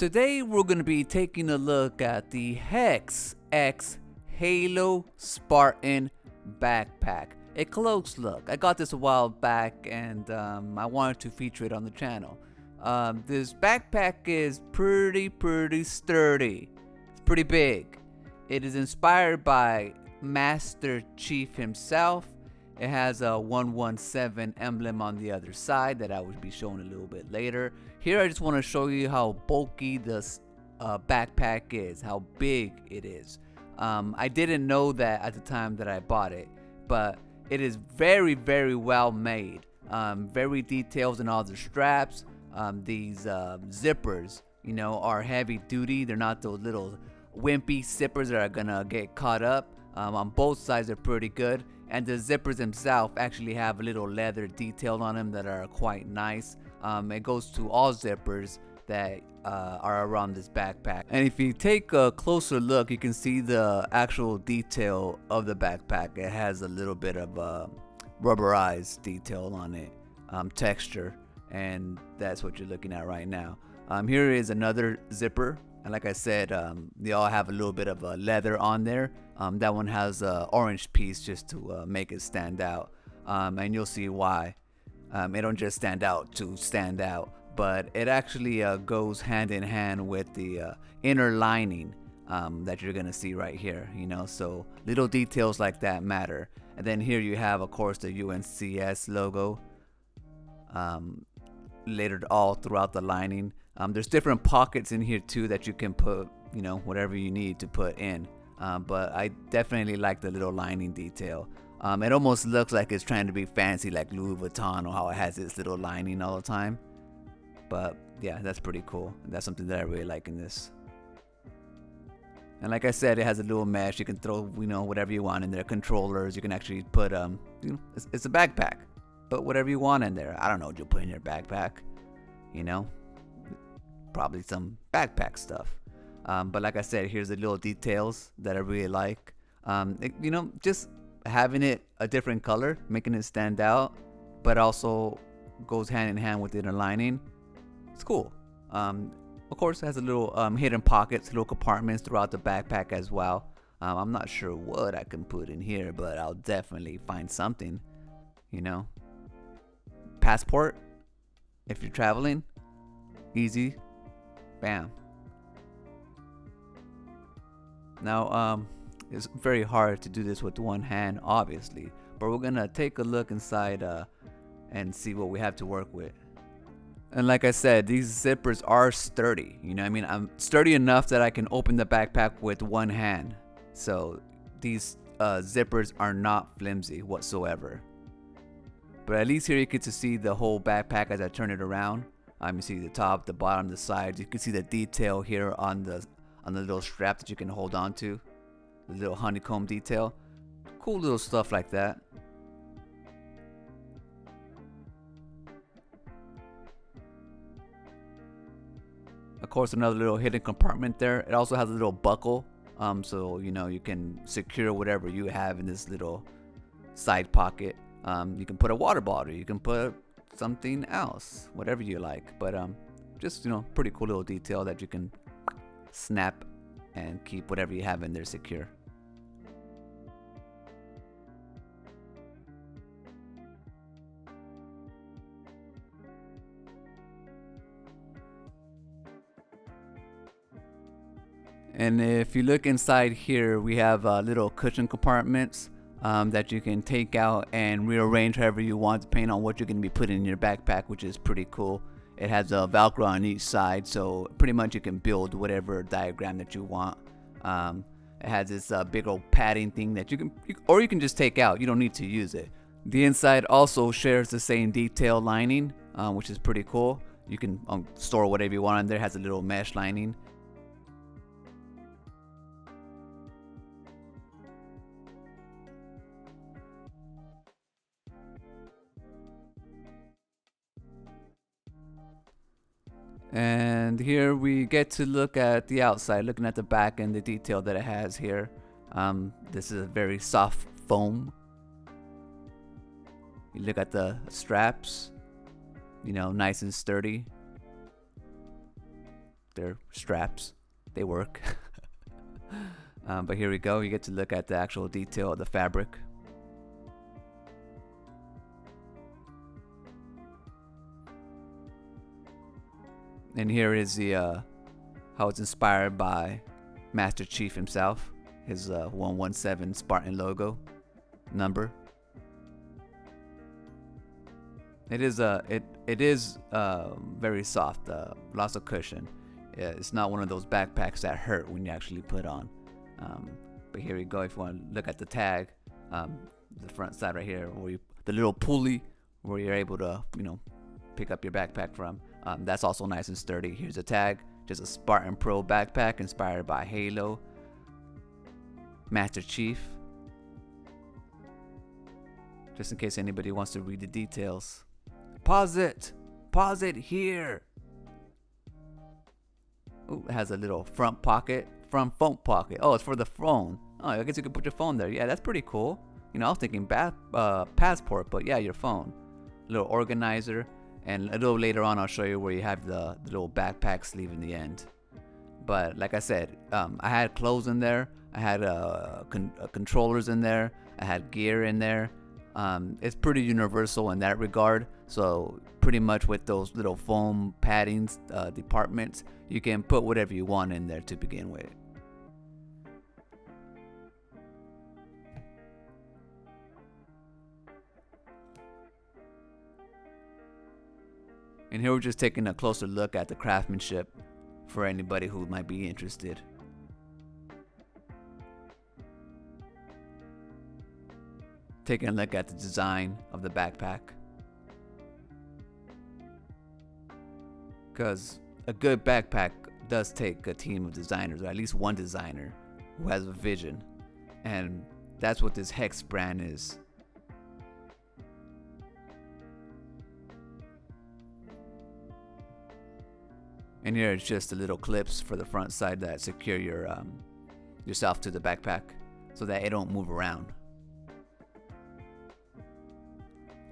Today we're going to be taking a look at the Hex Halo Spartan Backpack. A close look. I got this a while back and I wanted to feature it on the channel. This backpack is pretty sturdy. It's pretty big. It is inspired by Master Chief himself. It has a 117 emblem on the other side that I will be showing a little bit later. Here I just want to show you how bulky this backpack is, how big it is. I didn't know that at the time that I bought it, but it is very well made. Very detailed in all the straps. These zippers, you know, are heavy duty. They're not those little wimpy zippers that are gonna get caught up. On both sides are pretty good, and the zippers themselves actually have a little leather detail on them that are quite nice. It goes to all zippers that are around this backpack. And if you take a closer look, you can see the actual detail of the backpack. It has a little bit of rubberized detail on it, texture, and that's what you're looking at right now. Here is another zipper, and like I said, they all have a little bit of leather on there. That one has an orange piece just to make it stand out, and you'll see why. It don't just stand out to stand out, but it actually goes hand in hand with the inner lining that you're gonna see right here, you know, so little details like that matter. And then here you have, of course, the UNCS logo layered all throughout the lining. There's different pockets in here too that you can put, you know, whatever you need to put in, but I definitely like the little lining detail. It almost looks like it's trying to be fancy, like Louis Vuitton, or how it has this little lining all the time. But yeah, that's pretty cool. That's something that I really like in this. And like I said, it has a little mesh. You can throw, you know, whatever you want in there. Controllers. You can actually put you know, it's a backpack. Put whatever you want in there. I don't know what you'll put in your backpack. You know, probably some backpack stuff. But like I said, here's the little details that I really like. You know, just having it a different color, making it stand out, but also goes hand in hand with the inner lining. It's cool. Of course, it has a little hidden pockets, little compartments throughout the backpack as well. I'm not sure what I can put in here, but I'll definitely find something, you know. Passport, if you're traveling, easy, bam. Now, it's very hard to do this with one hand, obviously, but we're gonna take a look inside and see what we have to work with. And like I said, these zippers are sturdy. You know what I mean? I'm sturdy enough that I can open the backpack with one hand. So these zippers are not flimsy whatsoever. But at least here you get to see the whole backpack as I turn it around. You see the top, the bottom, the sides. You can see the detail here on the little strap that you can hold on to. The little honeycomb detail. Cool little stuff like that. Of course, another little hidden compartment there. It also has a little buckle, so you know you can secure whatever you have in this little side pocket. You can put a water bottle, you can put something else, whatever you like. But just, you know, pretty cool little detail that you can snap and keep whatever you have in there secure. And if you look inside here, we have little cushion compartments that you can take out and rearrange however you want, depending on what you're going to be putting in your backpack, which is pretty cool. It has a Velcro on each side, so pretty much you can build whatever diagram that you want. It has this big old padding thing that you can just take out. You don't need to use it. The inside also shares the same detail lining, which is pretty cool. You can store whatever you want in there. It has a little mesh lining. And here we get to look at the outside, looking at the back and the detail that it has here. This is a very soft foam. You look at the straps, you know, nice and sturdy. they're straps. They work. But here we go. You get to look at the actual detail of the fabric. And here is the how it's inspired by Master Chief himself. His 117 Spartan logo number. It is very soft, lots of cushion. It's not one of those backpacks that hurt when you actually put on. But here we go. If you want to look at the tag, the front side right here, where the little pulley where you're able to pick up your backpack from. That's also nice and sturdy. Here's a tag, just a Spartan Pro backpack inspired by Halo, Master Chief. Just in case anybody wants to read the details. Pause it here. Ooh, it has a little front phone pocket. Oh, it's for the phone. Oh, I guess you could put your phone there. Yeah, that's pretty cool. I was thinking passport, but yeah, your phone. A little organizer, and a little later on I'll show you where you have the little backpack sleeve in the end. But like I said, I had clothes in there. I had controllers in there. I had gear in there. It's pretty universal in that regard. So pretty much with those little foam paddings, departments, you can put whatever you want in there to begin with. And here we're just taking a closer look at the craftsmanship for anybody who might be interested. Taking a look at the design of the backpack. Because a good backpack does take a team of designers, or at least one designer who has a vision. And that's what this Hex brand is. And here it's just the little clips for the front side that secure yourself to the backpack so that it don't move around.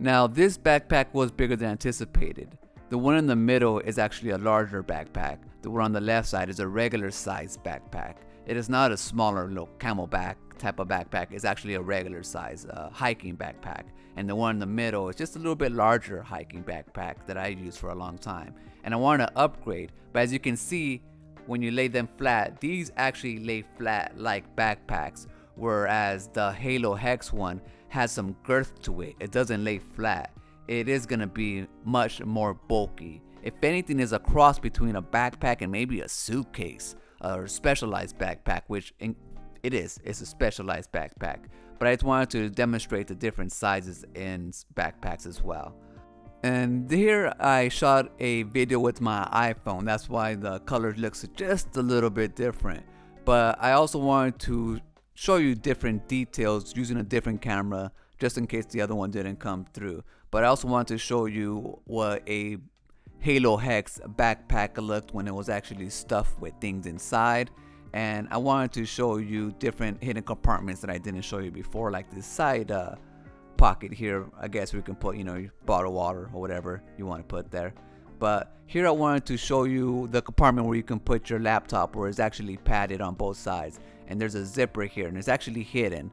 Now this backpack was bigger than anticipated. The one in the middle is actually a larger backpack. The one on the left side is a regular size backpack. It is not a smaller little camelback type of backpack. It's actually a regular size hiking backpack. And the one in the middle is just a little bit larger hiking backpack that I used for a long time. And I wanted to upgrade, but as you can see, when you lay them flat, these actually lay flat like backpacks, whereas the Halo Hex one has some girth to it. It doesn't lay flat. It is going to be much more bulky. If anything, is a cross between a backpack and maybe a suitcase or a specialized backpack, which it is. It's a specialized backpack. But I just wanted to demonstrate the different sizes in backpacks as well. And here I shot a video with my iPhone. That's why the color looks just a little bit different. But I also wanted to show you different details using a different camera, just in case the other one didn't come through. But I also wanted to show you what a Halo Hex backpack looked when it was actually stuffed with things inside. And I wanted to show you different hidden compartments that I didn't show you before, like this side pocket here. I guess we can put your bottled water or whatever you want to put there. But here I wanted to show you the compartment where you can put your laptop, where it's actually padded on both sides. And there's a zipper here, and it's actually hidden.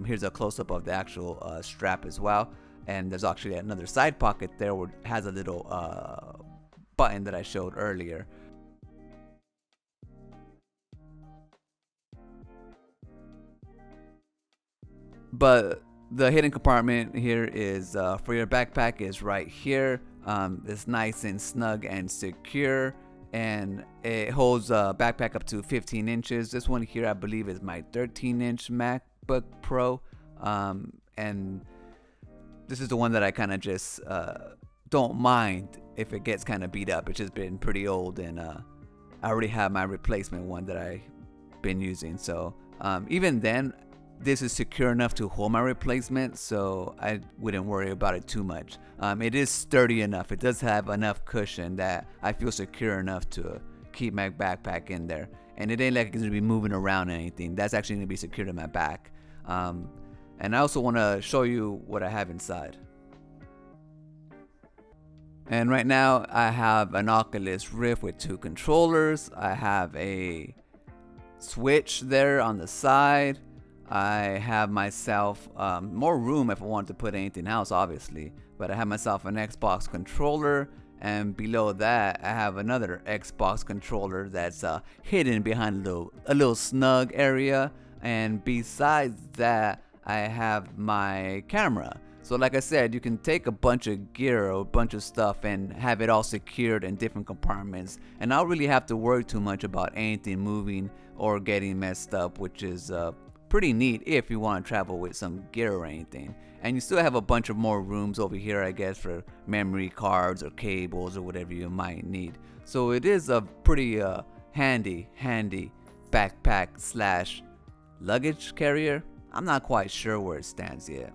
Here's a close-up of the actual strap as well. And there's actually another side pocket there where it has a little button that I showed earlier. But the hidden compartment here is for your backpack is right here. It's nice and snug and secure, and it holds a backpack up to 15 inches. This one here I believe is my 13-inch MacBook Pro, and this is the one that I kind of just don't mind if it gets kind of beat up. It's just been pretty old, and I already have my replacement one that I've been using. So even then, this is secure enough to hold my replacement, so I wouldn't worry about it too much. It is sturdy enough. It does have enough cushion that I feel secure enough to keep my backpack in there. And it ain't like it's gonna be moving around or anything. That's actually gonna be secured to my back. And I also want to show you what I have inside. And right now I have an Oculus Rift with 2 controllers. I have a switch there on the side. I have myself more room if I want to put anything else, obviously. But I have myself an Xbox controller, and below that I have another Xbox controller that's hidden behind a little snug area. And besides that, I have my camera. So like I said, you can take a bunch of gear or a bunch of stuff and have it all secured in different compartments, and I don't really have to worry too much about anything moving or getting messed up, which is pretty neat if you want to travel with some gear or anything. And you still have a bunch of more rooms over here, I guess, for memory cards or cables or whatever you might need. So it is a pretty handy backpack slash luggage carrier. I'm not quite sure where it stands yet.